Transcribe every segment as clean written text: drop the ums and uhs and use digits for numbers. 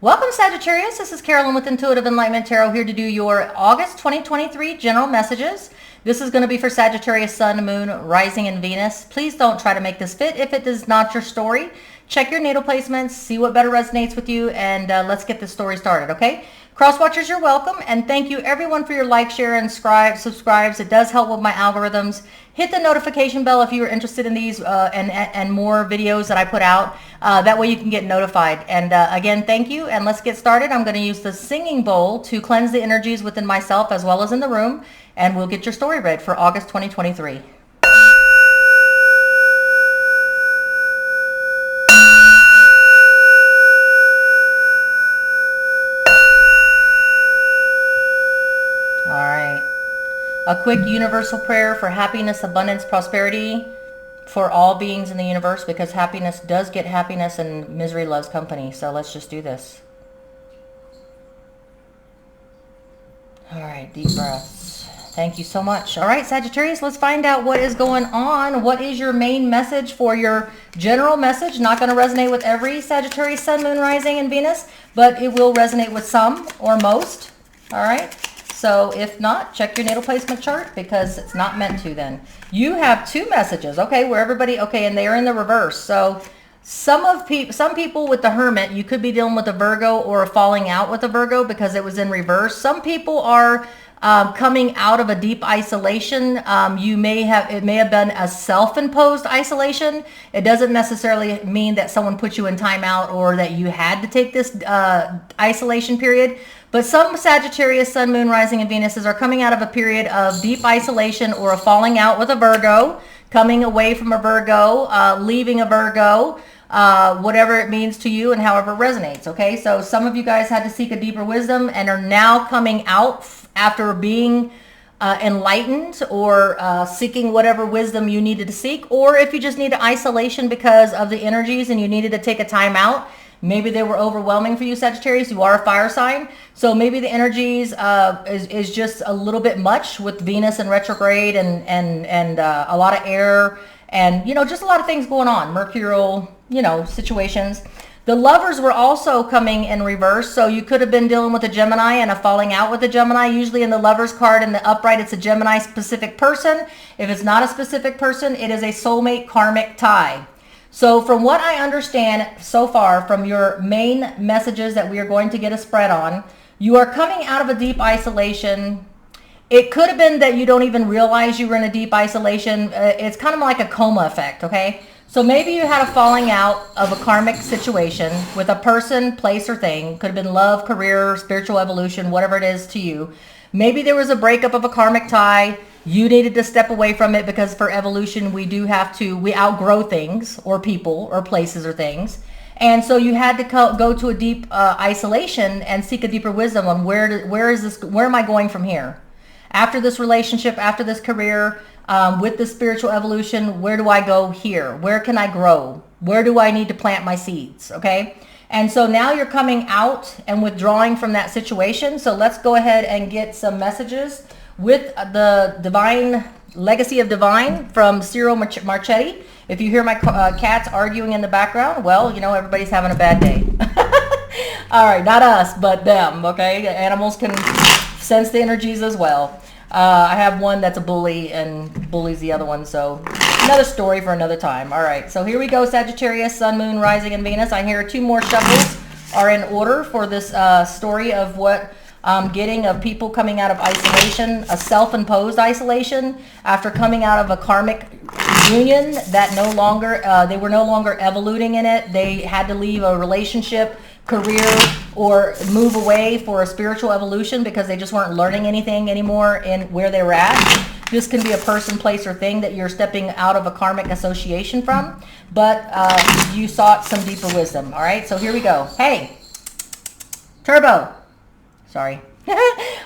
Welcome, Sagittarius. This is Carolyn with Intuitive Enlightenment Tarot, here to do your August 2023 general messages. This is going to be for Sagittarius, Sun, Moon, Rising, and Venus. Please don't try to make this fit if it is not your story. Check your natal placements, see what better resonates with you, and let's get this story started, okay? Cross watchers, you're welcome, and thank you everyone for your like, share, and subscribes. It does help with my algorithms. Hit the notification bell if you are interested in these and more videos that I put out. That way you can get notified. And again, thank you, and let's get started. I'm going to use the singing bowl to cleanse the energies within myself as well as in the room, and we'll get your story read for August 2023. A quick universal prayer for happiness, abundance, prosperity for all beings in the universe, because happiness does get happiness and misery loves company. So let's just do this. All right, deep breaths. Thank you so much. All right, Sagittarius, let's find out what is going on. What is your main message for your general message? Not going to resonate with every Sagittarius, Sun, Moon, Rising, and Venus, but it will resonate with some or most. All right. So if not, check your natal placement chart, because it's not meant to then. You have two messages, okay, where everybody, okay, and they are in the reverse. So some people with the Hermit, you could be dealing with a Virgo or a falling out with a Virgo because it was in reverse. Some people are coming out of a deep isolation. It may have been a self-imposed isolation. It doesn't necessarily mean that someone put you in timeout or that you had to take this isolation period. But some Sagittarius, Sun, Moon, Rising, and Venuses are coming out of a period of deep isolation or a falling out with a Virgo, coming away from a Virgo, leaving a Virgo, whatever it means to you and however it resonates, okay? So some of you guys had to seek a deeper wisdom and are now coming out after being enlightened or seeking whatever wisdom you needed to seek, or if you just need isolation because of the energies and you needed to take a time out. Maybe they were overwhelming for you, Sagittarius. You are a fire sign. So maybe the energies is just a little bit much with Venus in retrograde and a lot of air and, just a lot of things going on. Mercurial, situations. The Lovers were also coming in reverse. So you could have been dealing with a Gemini and a falling out with a Gemini. Usually in the Lovers card in the upright, it's a Gemini specific person. If it's not a specific person, it is a soulmate karmic tie. So from what I understand so far from your main messages that we are going to get a spread on, you are coming out of a deep isolation. It could have been that you don't even realize you were in a deep isolation. It's kind of like a coma effect, okay? So maybe you had a falling out of a karmic situation with a person, place, or thing. Could have been love, career, spiritual evolution, whatever it is to you. Maybe there was a breakup of a karmic tie. You needed to step away from it because for evolution, we outgrow things or people or places or things. And so you had to go to a deep isolation and seek a deeper wisdom on where am I going from here? After this relationship, after this career, with the spiritual evolution, where do I go here? Where can I grow? Where do I need to plant my seeds? Okay. And so now you're coming out and withdrawing from that situation. So let's go ahead and get some messages with the Divine Legacy of Divine from Cyril Marchetti. If you hear my cats arguing in the background, well, everybody's having a bad day. All right, not us, but them, okay? Animals can sense the energies as well. I have one that's a bully and bullies the other one, so another story for another time. All right, so here we go, Sagittarius, Sun, Moon, Rising, and Venus. I hear two more shuffles are in order for this story of what I'm getting of people coming out of isolation, a self-imposed isolation after coming out of a karmic union that they were no longer evoluting in it. They had to leave a relationship, career, or move away for a spiritual evolution because they just weren't learning anything anymore in where they were at. This can be a person, place, or thing that you're stepping out of a karmic association from, but you sought some deeper wisdom. All right, so here we go. Hey, Turbo. Sorry.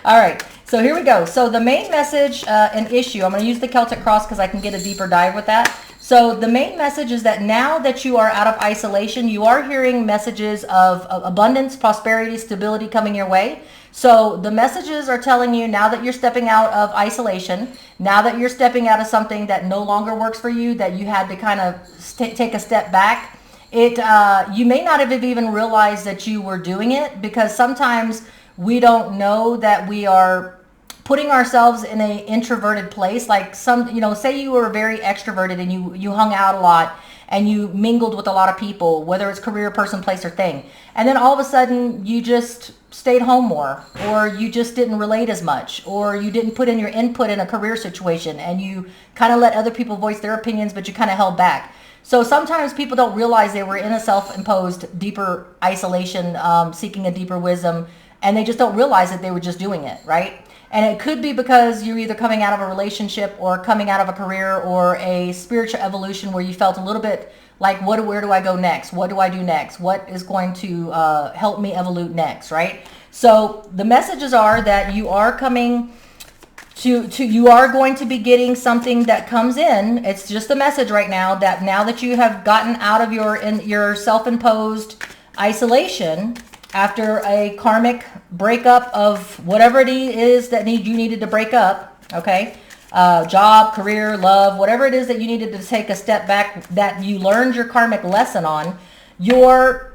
All right, so here we go. So the main message and issue, I'm going to use the Celtic cross because I can get a deeper dive with that. So the main message is that now that you are out of isolation, you are hearing messages of abundance, prosperity, stability coming your way. So the messages are telling you now that you're stepping out of isolation, now that you're stepping out of something that no longer works for you, that you had to kind of take a step back You may not have even realized that you were doing it, because sometimes we don't know that we are putting ourselves in an introverted place. Like say you were very extroverted and you hung out a lot and you mingled with a lot of people, whether it's career, person, place, or thing. And then all of a sudden you just stayed home more, or you just didn't relate as much, or you didn't put in your input in a career situation, and you kind of let other people voice their opinions, but you kind of held back. So sometimes people don't realize they were in a self-imposed deeper isolation, seeking a deeper wisdom, and they just don't realize that they were just doing it, right? And it could be because you're either coming out of a relationship or coming out of a career or a spiritual evolution where you felt a little bit like, where do I go next? What do I do next? What is going to help me evolve next, right? So the messages are that you are coming you are going to be getting something that comes in. It's just a message right now that you have gotten out of your self-imposed isolation after a karmic breakup of whatever it is that you needed to break up, okay? Job, career, love, whatever it is that you needed to take a step back, that you learned your karmic lesson on. Your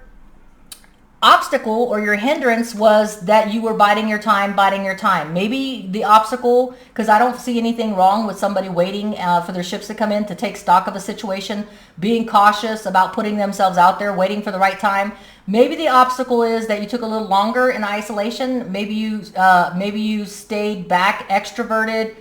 obstacle or your hindrance was that you were biding your time. Maybe the obstacle, because I don't see anything wrong with somebody waiting for their ships to come in to take stock of a situation, being cautious about putting themselves out there, waiting for the right time. Maybe the obstacle is that you took a little longer in isolation. Maybe you stayed back, introverted,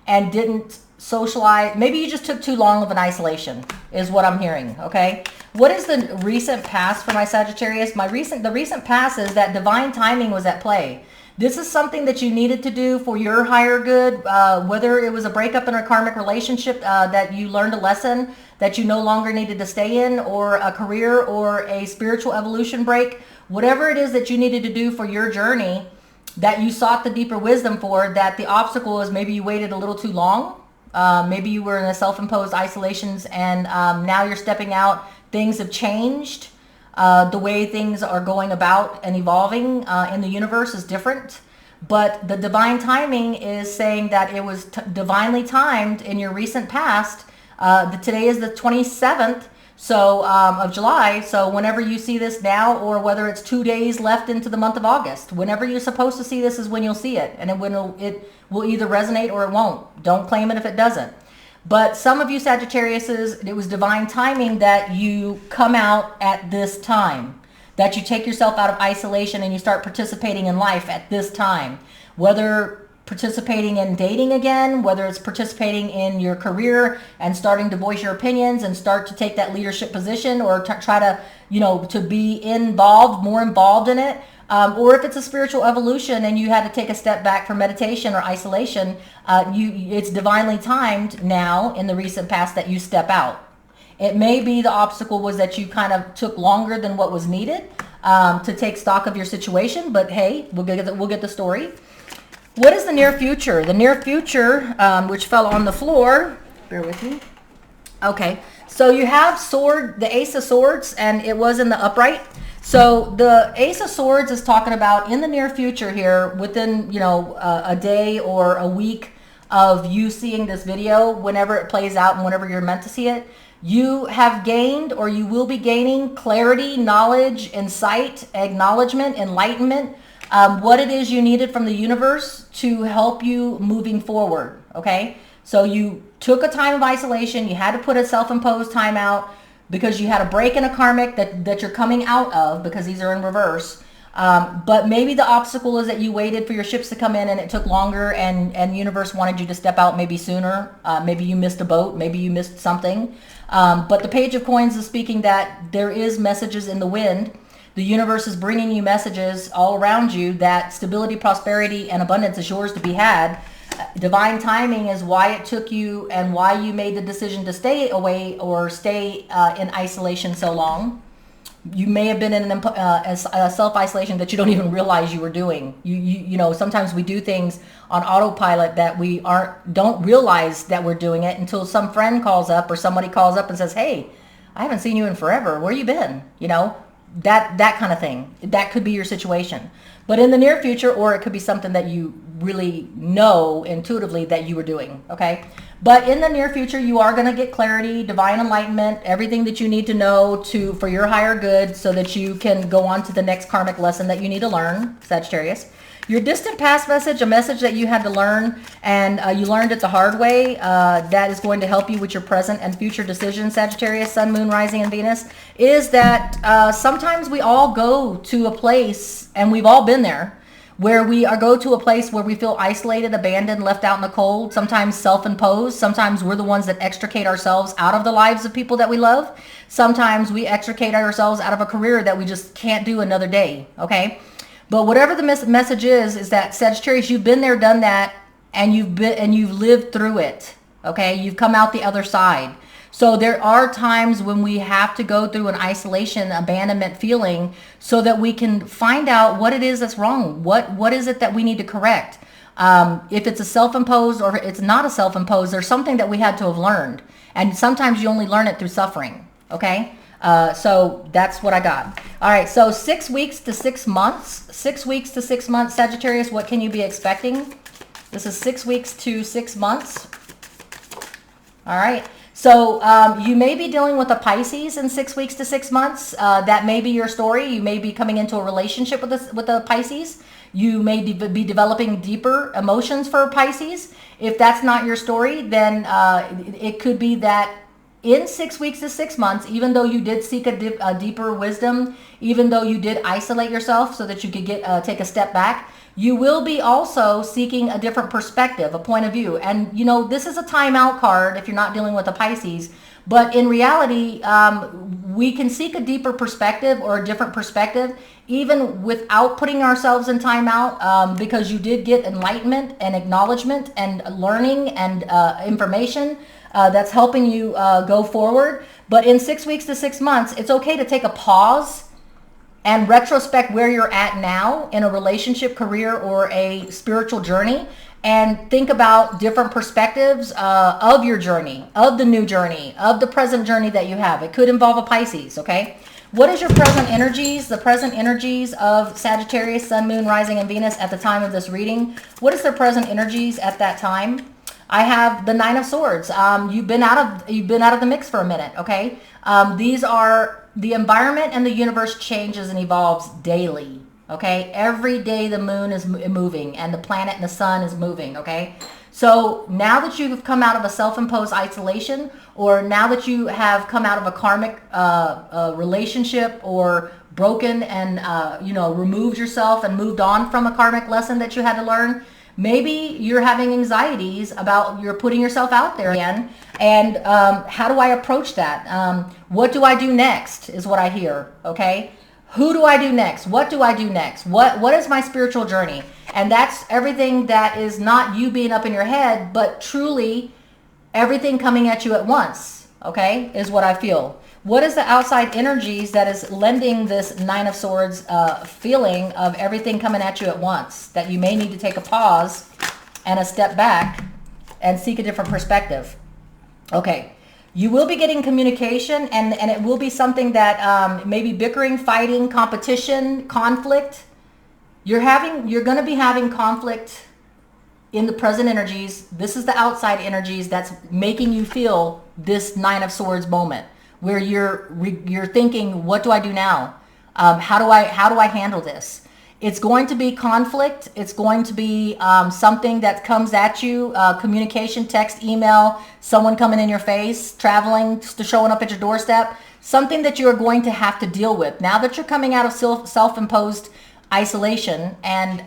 and didn't socialize. Maybe you just took too long of an isolation, is what I'm hearing. Okay. What is the recent past for my Sagittarius? The recent past is that divine timing was at play. This is something that you needed to do for your higher good, whether it was a breakup in a karmic relationship that you learned a lesson that you no longer needed to stay in, or a career or a spiritual evolution break. Whatever it is that you needed to do for your journey that you sought the deeper wisdom for, that the obstacle is maybe you waited a little too long. Maybe you were in a self-imposed isolations, and now you're stepping out. Things have changed. The way things are going about and evolving in the universe is different. But the divine timing is saying that it was divinely timed in your recent past. Today is the 27th of July. So whenever you see this now, or whether it's 2 days left into the month of August, whenever you're supposed to see this is when you'll see it. And it will either resonate or it won't. Don't claim it if it doesn't. But some of you Sagittariuses, it was divine timing that you come out at this time, that you take yourself out of isolation and you start participating in life at this time. Whether participating in dating again, whether it's participating in your career and starting to voice your opinions and start to take that leadership position, or try to be more involved in it. Or if it's a spiritual evolution and you had to take a step back for meditation or isolation, it's divinely timed now in the recent past that you step out. It may be the obstacle was that you kind of took longer than what was needed to take stock of your situation, but hey, we'll get the story. What is the near future? The near future, which fell on the floor, bear with me. Okay, so you have the Ace of Swords, and it was in the upright. So the Ace of Swords is talking about in the near future here, within a day or a week of you seeing this video, whenever it plays out and whenever you're meant to see it, you have gained, or you will be gaining, clarity, knowledge, insight, acknowledgement, enlightenment, what it is you needed from the universe to help you moving forward. Okay, so you took a time of isolation, you had to put a self-imposed time out, because you had a break in a karmic that you're coming out of, because these are in reverse. But maybe the obstacle is that you waited for your ships to come in and it took longer, and the universe wanted you to step out maybe sooner. Maybe you missed a boat. Maybe you missed something. But the Page of Coins is speaking that there is messages in the wind. The universe is bringing you messages all around you that stability, prosperity, and abundance is yours to be had. Divine timing is why it took you and why you made the decision to stay away or stay in isolation so long. You may have been in a self-isolation that you don't even realize you were doing. Sometimes we do things on autopilot that we don't realize that we're doing it until some friend calls up or somebody calls up and says, "Hey, I haven't seen you in forever. Where you been?" That kind of thing. That could be your situation. But in the near future, or it could be something that you really know intuitively that you were doing, okay? But in the near future, you are going to get clarity, divine enlightenment, everything that you need to know for your higher good so that you can go on to the next karmic lesson that you need to learn, Sagittarius. Your distant past message, a message that you had to learn and you learned it the hard way, that is going to help you with your present and future decisions, Sagittarius, Sun, Moon, Rising, and Venus, is that sometimes we all go to a place, and we've all been there, where we go to a place where we feel isolated, abandoned, left out in the cold, sometimes self-imposed. Sometimes we're the ones that extricate ourselves out of the lives of people that we love. Sometimes we extricate ourselves out of a career that we just can't do another day, okay? But whatever the message is that Sagittarius, you've been there, done that, and you've lived through it, okay? You've come out the other side. So there are times when we have to go through an isolation, abandonment feeling so that we can find out what it is that's wrong. What is it that we need to correct? If it's a self-imposed or it's not a self-imposed, there's something that we had to have learned. And sometimes you only learn it through suffering, okay? So that's what I got. All right, so 6 weeks to 6 months. 6 weeks to 6 months, Sagittarius, what can you be expecting? This is 6 weeks to 6 months. All right. So you may be dealing with a Pisces in 6 weeks to 6 months. That may be your story. You may be coming into a relationship with a Pisces. You may be developing deeper emotions for Pisces. If that's not your story, then it could be that in 6 weeks to 6 months, even though you did seek a deeper wisdom, even though you did isolate yourself so that you could take a step back, you will be also seeking a different perspective, a point of view. And, you know, this is a timeout card if you're not dealing with a Pisces. But in reality, we can seek a deeper perspective or a different perspective even without putting ourselves in timeout, because you did get enlightenment and acknowledgement and learning and information that's helping you go forward. But in 6 weeks to 6 months, it's okay to take a pause and retrospect where you're at now in a relationship, career, or a spiritual journey, and think about different perspectives of your journey, of the new journey, of the present journey that you have. It could involve a Pisces, okay? What is your present energies, the present energies of Sagittarius, Sun, Moon, Rising, and Venus at the time of this reading? What is their present energies at that time? I have the Nine of Swords. You've been out of the mix for a minute, okay? These are the environment, and the universe changes and evolves daily, okay? Every day the moon is moving and the planet and the sun is moving, okay? So now that you've come out of a self-imposed isolation, or now that you have come out of a karmic relationship, or broken and removed yourself and moved on from a karmic lesson that you had to learn, maybe you're having anxieties about you're putting yourself out there again. And how do I approach that? What do I do next is what I hear, okay? Who do I do next? What do I do next? What is my spiritual journey? And that's everything that is not you being up in your head, but truly everything coming at you at once, okay, is what I feel. What is the outside energies that is lending this Nine of Swords feeling of everything coming at you at once, that you may need to take a pause and a step back and seek a different perspective? Okay, you will be getting communication, and it will be something that maybe bickering, fighting, competition, conflict. You're going to be having conflict in the present energies. This is the outside energies that's making you feel this Nine of Swords moment, where you're thinking, what do I do now? How do I handle this? It's going to be conflict. It's going to be something that comes at you, communication, text, email, someone coming in your face, traveling, to showing up at your doorstep, something that you're going to have to deal with. Now that you're coming out of self-imposed isolation and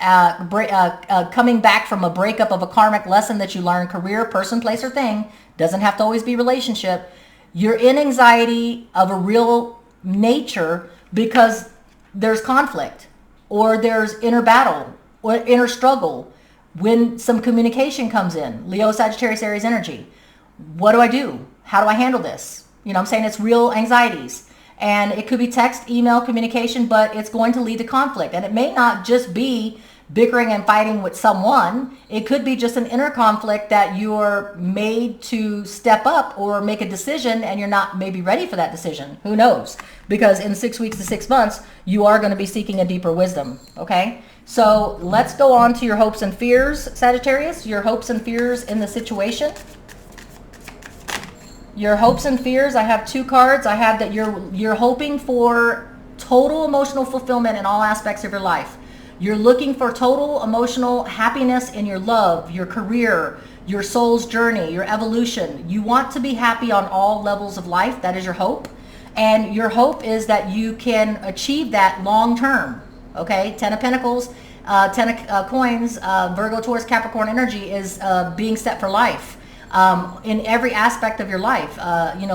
coming back from a breakup of a karmic lesson that you learned, career, person, place, or thing, doesn't have to always be relationship, you're in anxiety of a real nature because there's conflict, or there's inner battle or inner struggle when some communication comes in. Leo, Sagittarius, Aries energy. What do I do? How do I handle this? You know what I'm saying? It's real anxieties. And it could be text, email, communication, but it's going to lead to conflict. And it may not just be bickering and fighting with someone. It could be just an inner conflict that you're made to step up or make a decision, and you're not maybe ready for that decision. Who knows? Because in 6 weeks to 6 months, you are going to be seeking a deeper wisdom. Okay? So let's go on to your hopes and fears, Sagittarius. Your hopes and fears in the situation. Your hopes and fears, I have 2 cards. I have that you're hoping for total emotional fulfillment in all aspects of your life. You're looking for total emotional happiness in your love, your career, your soul's journey, your evolution. You want to be happy on all levels of life. That is your hope. And your hope is that you can achieve that long term. Okay, 10 of Pentacles, 10 of coins, Virgo, Taurus, Capricorn energy is being set for life. In every aspect of your life,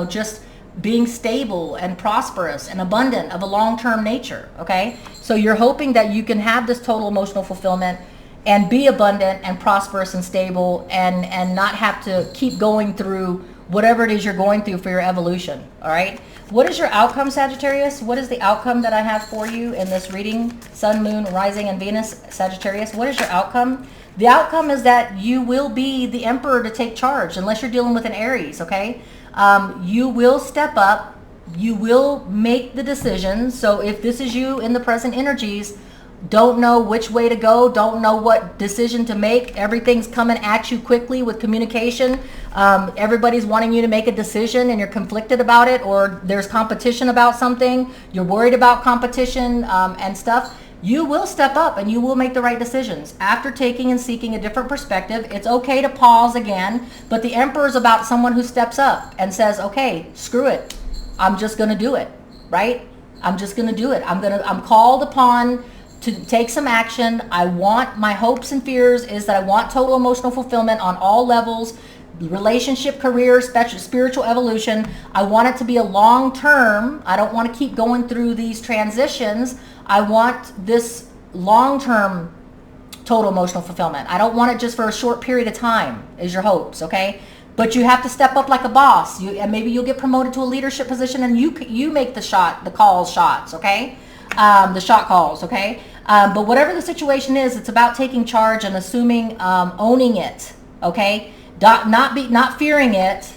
just being stable and prosperous and abundant of a long-term nature, okay? So you're hoping that you can have this total emotional fulfillment and be abundant and prosperous and stable and not have to keep going through whatever it is you're going through for your evolution, all right? What is your outcome, Sagittarius? What is the outcome that I have for you in this reading? Sun, Moon, Rising, and Venus, Sagittarius. What is your outcome? The outcome is that you will be the emperor to take charge, unless you're dealing with an Aries, okay? You will step up. You will make the decisions. So if this is you in the present energies, don't know which way to go, don't know what decision to make, everything's coming at you quickly with communication. Everybody's wanting you to make a decision and you're conflicted about it, or there's competition about something, you're worried about competition and stuff. You will step up and you will make the right decisions. After taking and seeking a different perspective, it's okay to pause again, but the Emperor is about someone who steps up and says, okay, screw it. I'm just going to do it, right? I'm just going to do it. I'm called upon to take some action. My hopes and fears is that I want total emotional fulfillment on all levels, relationship, career, spiritual evolution. I want it to be a long term. I don't want to keep going through these transitions. I want this long-term total emotional fulfillment. I don't want it just for a short period of time, is your hopes, okay? But you have to step up like a boss. And maybe you'll get promoted to a leadership position and you make the shots, okay? The shot calls, okay? But whatever the situation is, it's about taking charge and assuming, owning it, okay? Not fearing it,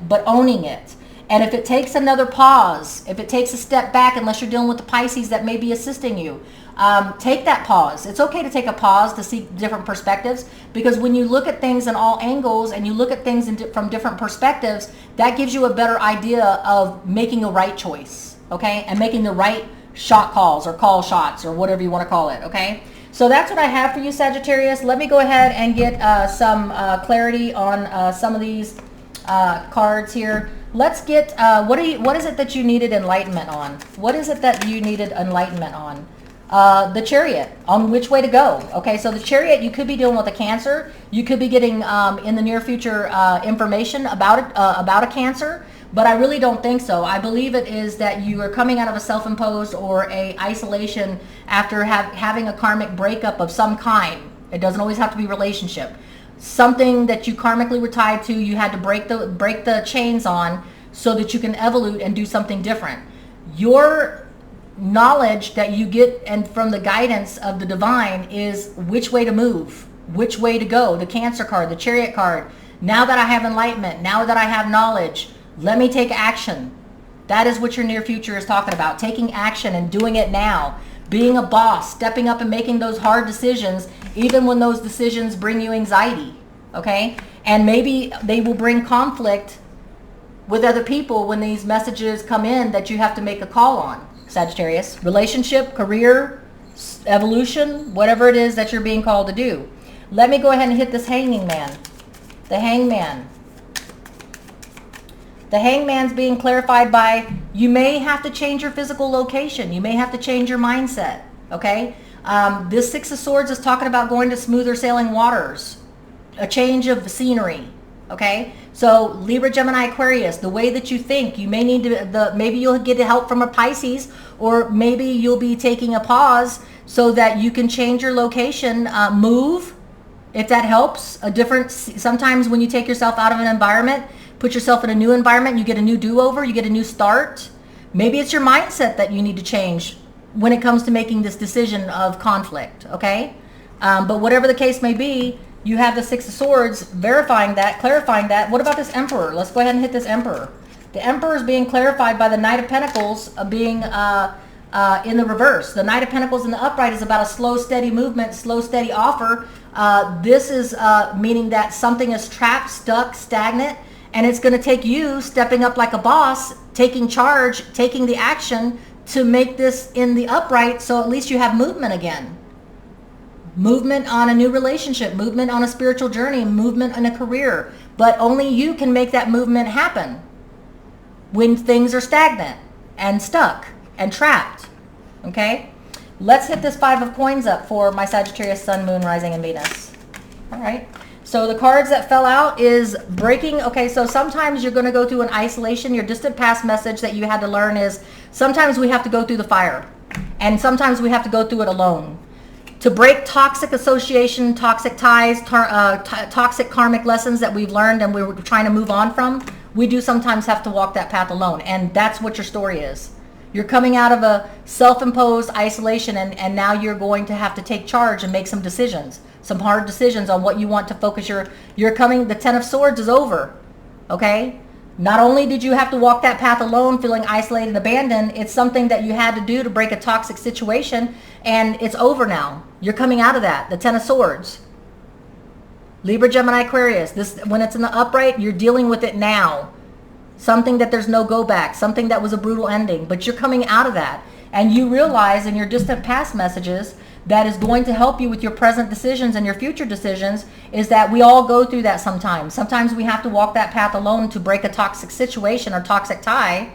but owning it. And if it takes another pause, if it takes a step back, unless you're dealing with the Pisces that may be assisting you, take that pause. It's okay to take a pause to see different perspectives, because when you look at things in all angles and you look at things from different perspectives, that gives you a better idea of making a right choice, okay? And making the right shot calls or call shots or whatever you want to call it, okay? So that's what I have for you, Sagittarius. Let me go ahead and get some clarity on some of these cards here. Let's get, what is it that you needed enlightenment on? What is it that you needed enlightenment on? The Chariot, on which way to go. Okay, so the Chariot, you could be dealing with a Cancer. You could be getting, in the near future, information about a Cancer, but I really don't think so. I believe it is that you are coming out of a self-imposed or a isolation after having a karmic breakup of some kind. It doesn't always have to be relationship. Something that you karmically were tied to, you had to break the chains on so that you can evolve and do something different. Your knowledge that you get and from the guidance of the divine is which way to move, which way to go. The Cancer card, the Chariot card. Now that I have enlightenment, now that I have knowledge, let me take action. That is what your near future is talking about. Taking action and doing it now. Being a boss, stepping up and making those hard decisions, even when those decisions bring you anxiety, okay? And maybe they will bring conflict with other people when these messages come in that you have to make a call on, Sagittarius. Relationship, career, evolution, whatever it is that you're being called to do. Let me go ahead and hit this Hanging Man. The Hangman. The Hangman's being clarified by, you may have to change your physical location. You may have to change your mindset, okay? This Six of Swords is talking about going to smoother sailing waters, a change of scenery, okay? So Libra, Gemini, Aquarius, the way that you think, you may need to, maybe you'll get help from a Pisces, or maybe you'll be taking a pause so that you can change your location, move, if that helps. Sometimes when you take yourself out of an environment, put yourself in a new environment, you get a new do-over, you get a new start. Maybe it's your mindset that you need to change when it comes to making this decision of conflict, okay? But whatever the case may be, you have the Six of Swords verifying that, clarifying that. What about this Emperor? Let's go ahead and hit this Emperor. The Emperor is being clarified by the Knight of Pentacles being in the reverse. The Knight of Pentacles in the upright is about a slow, steady movement, slow, steady offer. This is meaning that something is trapped, stuck, stagnant, And it's going to take you stepping up like a boss, taking charge, taking the action to make this in the upright, so at least you have movement again. Movement on a new relationship, movement on a spiritual journey, movement in a career. But only you can make that movement happen when things are stagnant and stuck and trapped. Okay? Let's hit this 5 of coins up for my Sagittarius, Sun, Moon, Rising, and Venus. All right. So the cards that fell out is breaking. Okay, so sometimes you're going to go through an isolation. Your distant past message that you had to learn is sometimes we have to go through the fire. And sometimes we have to go through it alone. To break toxic association, toxic ties, toxic karmic lessons that we've learned and we're trying to move on from, we do sometimes have to walk that path alone. And that's what your story is. You're coming out of a self-imposed isolation, and now you're going to have to take charge and make some decisions, some hard decisions on what you want to focus the 10 of Swords is over, okay? Not only did you have to walk that path alone, feeling isolated and abandoned, it's something that you had to do to break a toxic situation, and it's over now. You're coming out of that, the 10 of Swords. Libra, Gemini, Aquarius, this, when it's in the upright, you're dealing with it now. Something that there's no go back, something that was a brutal ending, but you're coming out of that. And you realize in your distant past messages that is going to help you with your present decisions and your future decisions is that we all go through that sometimes. Sometimes we have to walk that path alone to break a toxic situation or toxic tie.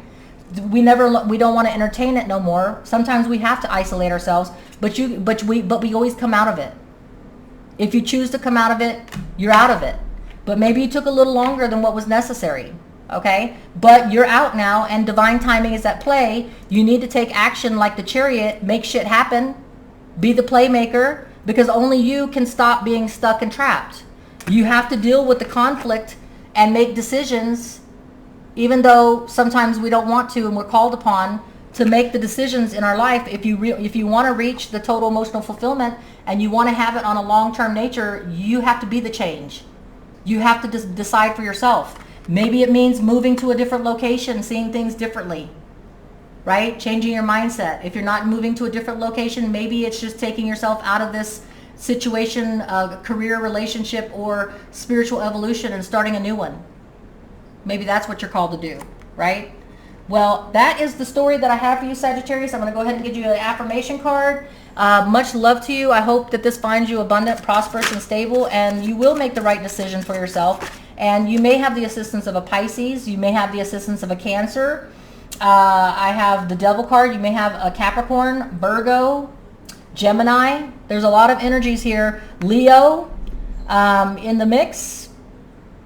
We don't want to entertain it no more. Sometimes we have to isolate ourselves, but we always come out of it. If you choose to come out of it, you're out of it. But maybe you took a little longer than what was necessary. Okay, but you're out now and divine timing is at play. You need to take action like the Chariot, make shit happen, be the playmaker, because only you can stop being stuck and trapped. You have to deal with the conflict and make decisions, even though sometimes we don't want to and we're called upon to make the decisions in our life. If you want to reach the total emotional fulfillment and you want to have it on a long-term nature, you have to be the change. You have to decide for yourself. Maybe it means moving to a different location, seeing things differently, right? Changing your mindset. If you're not moving to a different location, maybe it's just taking yourself out of this situation, career, relationship, or spiritual evolution and starting a new one. Maybe that's what you're called to do, right? Well, that is the story that I have for you, Sagittarius. I'm going to go ahead and give you an affirmation card. Much love to you. I hope that this finds you abundant, prosperous, and stable, and you will make the right decision for yourself. And you may have the assistance of a Pisces. You may have the assistance of a Cancer. I have the Devil card. You may have a Capricorn, Virgo, Gemini. There's a lot of energies here. Leo in the mix.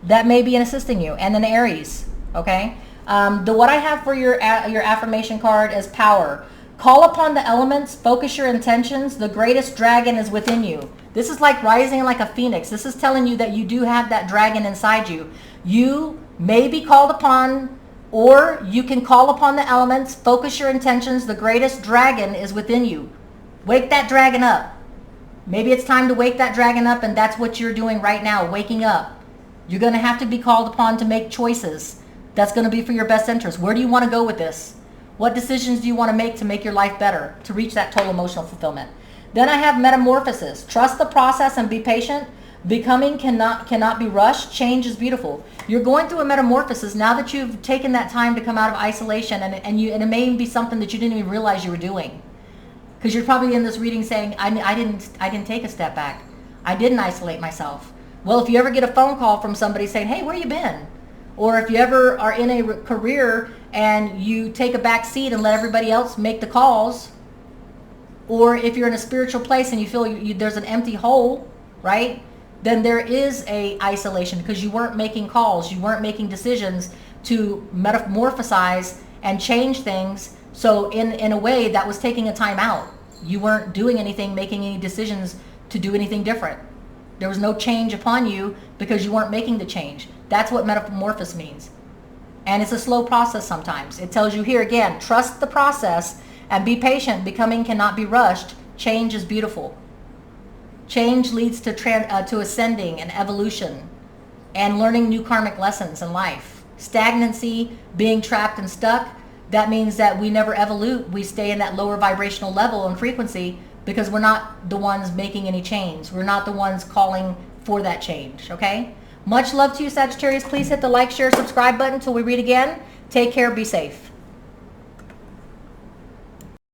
That may be assisting you. And then Aries. Okay. What I have for your affirmation card is power. Call upon the elements. Focus your intentions. The greatest dragon is within you. This is like rising like a phoenix. This is telling you that you do have that dragon inside you. You may be called upon, or you can call upon the elements. Focus your intentions. The greatest dragon is within you. Wake that dragon up. Maybe it's time to wake that dragon up, and that's what you're doing right now, waking up. You're going to have to be called upon to make choices. That's going to be for your best interest. Where do you want to go with this? What decisions do you want to make your life better, to reach that total emotional fulfillment? Then I have metamorphosis. Trust the process and be patient. Becoming cannot be rushed. Change is beautiful. You're going through a metamorphosis now that you've taken that time to come out of isolation, and it may be something that you didn't even realize you were doing. Because you're probably in this reading saying, I didn't take a step back. I didn't isolate myself. Well, if you ever get a phone call from somebody saying, hey, where you been? Or if you ever are in a career and you take a back seat and let everybody else make the calls, or if you're in a spiritual place and you feel there's an empty hole, right? Then there is a isolation because you weren't making calls, you weren't making decisions to metamorphosize and change things. So in a way that was taking a time out. You weren't doing anything, making any decisions to do anything different. There was no change upon you because you weren't making the change. That's what metamorphosis means. And it's a slow process sometimes. It tells you here again, trust the process and be patient. Becoming cannot be rushed. Change is beautiful. Change leads to ascending and evolution and learning new karmic lessons in life. Stagnancy, being trapped and stuck, that means that we never evolve. We stay in that lower vibrational level and frequency because we're not the ones making any change. We're not the ones calling for that change, okay? Much love to you, Sagittarius. Please hit the like, share, subscribe button until we read again. Take care. Be safe.